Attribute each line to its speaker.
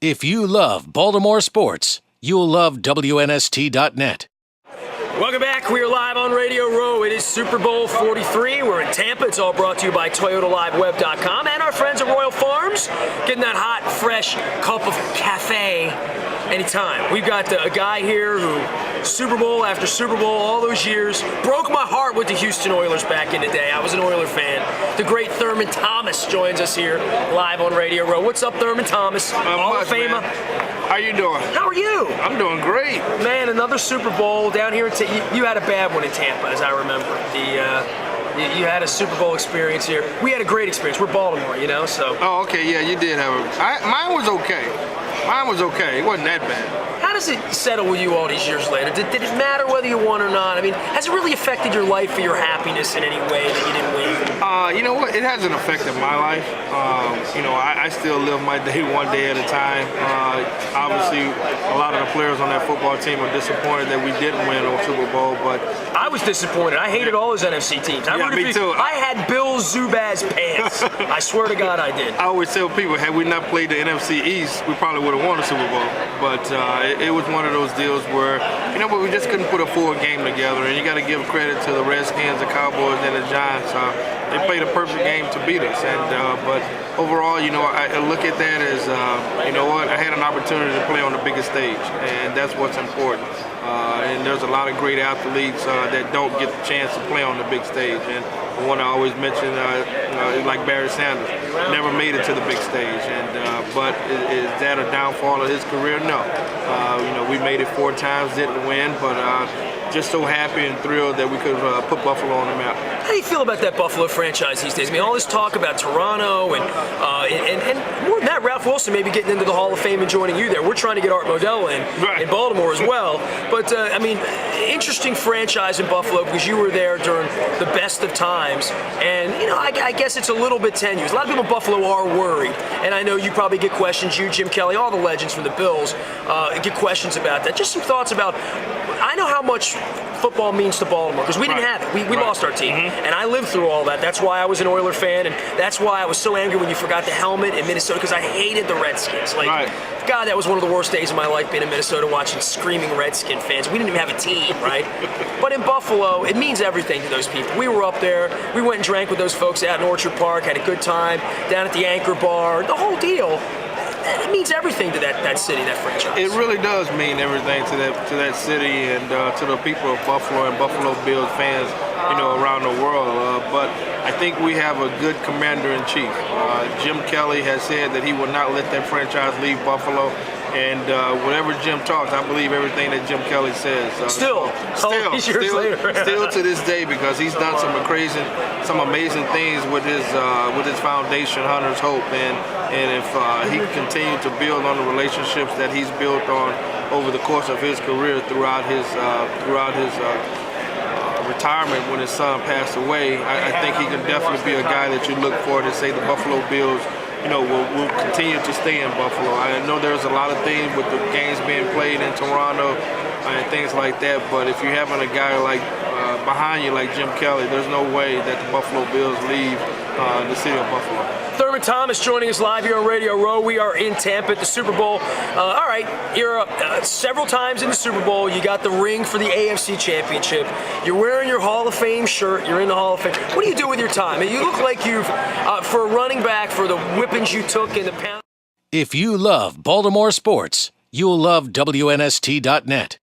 Speaker 1: If you love Baltimore sports, you'll love WNST.net.
Speaker 2: Welcome back. We are live on Radio Row. It is Super Bowl 43. We're in Tampa. It's all brought to you by ToyotaLiveWeb.com and our friends at Royal Farms. Getting that hot, fresh cup of cafe anytime. We've got a guy here who Super Bowl after Super Bowl, all those years, broke my heart with the Houston Oilers back in the day. I was an Oiler fan. The great Thurman Thomas joins us here live on Radio Row. What's up, Thurman Thomas? Hall of Famer.
Speaker 3: How you doing?
Speaker 2: How are you?
Speaker 3: I'm doing great.
Speaker 2: Man, another Super Bowl down here in Tampa. You had a bad one in Tampa, as I remember. You had a Super Bowl experience here. We had a great experience. We're Baltimore, so.
Speaker 3: Oh, okay, yeah, you did have mine was okay. It wasn't that bad.
Speaker 2: How does it settle with you all these years later? Did it matter whether you won or not? I mean, has it really affected your life or your happiness in any way that you didn't win?
Speaker 3: You know what? It hasn't affected my life. I still live my day one day at a time. Obviously, a lot of the players on that football team are disappointed that we didn't win on Super Bowl, but
Speaker 2: I was disappointed. I hated all those NFC teams.
Speaker 3: Me too.
Speaker 2: I had Bill Zubaz pants. I swear to God, I did.
Speaker 3: I always tell people, had we not played the NFC East, we probably would have won the Super Bowl. But it was one of those deals where, but we just couldn't put a full game together. And you got to give credit to the Redskins, the Cowboys, and the Giants. They played a perfect game to beat us. And but overall, I look at that as, I had an opportunity to play on the biggest stage, and that's what's important. And there's a lot of great athletes that don't get the chance to play on the big stage. And the one I always mention, like Barry Sanders, never made it to the big stage. And but is that a downfall of his career? No. We made it 4 times, didn't win, but just so happy and thrilled that we could put Buffalo on the map.
Speaker 2: How do you feel about that Buffalo franchise these days? I mean, all this talk about Toronto and more than that, Ralph Wilson maybe getting into the Hall of Fame and joining you there. We're trying to get Art Modell in Baltimore as well. But, interesting franchise in Buffalo because you were there during the best of times. And, I guess it's a little bit tenuous. A lot of people in Buffalo are worried. And I know you probably get questions, you, Jim Kelly, all the legends from the Bills, get questions about that. Just some thoughts about, I know how much football means to Baltimore because we didn't have it. We lost our team. And I lived through all that. That's why I was an Oiler fan, and that's why I was so angry when you forgot the helmet in Minnesota because I hated the Redskins. God, that was one of the worst days of my life being in Minnesota watching screaming Redskin fans. We didn't even have a team, right? But in Buffalo, it means everything to those people. We were up there. We went and drank with those folks out in Orchard Park, had a good time down at the Anchor Bar, the whole deal. It means everything to that city, that franchise.
Speaker 3: It really does mean everything to that city and to the people of Buffalo and Buffalo Bills fans, around the world. But I think we have a good commander-in-chief. Jim Kelly has said that he will not let that franchise leave Buffalo. And whenever Jim talks, I believe everything that Jim Kelly says. Still to this day, because he's done some amazing things with his foundation, Hunter's Hope, and if he continued to build on the relationships that he's built on over the course of his career throughout his retirement when his son passed away, I think he can definitely be a guy that you look for to say the Buffalo Bills will continue to stay in Buffalo. I know there's a lot of things with the games being played in Toronto and things like that, but if you're having a guy behind you like Jim Kelly, there's no way that the Buffalo Bills leave the city of Buffalo.
Speaker 2: Thurman Thomas joining us live here on Radio Row. We are in Tampa at the Super Bowl. All right, you're several times in the Super Bowl. You got the ring for the AFC Championship. You're wearing your Hall of Fame shirt. You're in the Hall of Fame. What do you do with your time? You look like you've, for a running back, for the whippings you took in the pound.
Speaker 1: If you love Baltimore sports, you'll love WNST.net.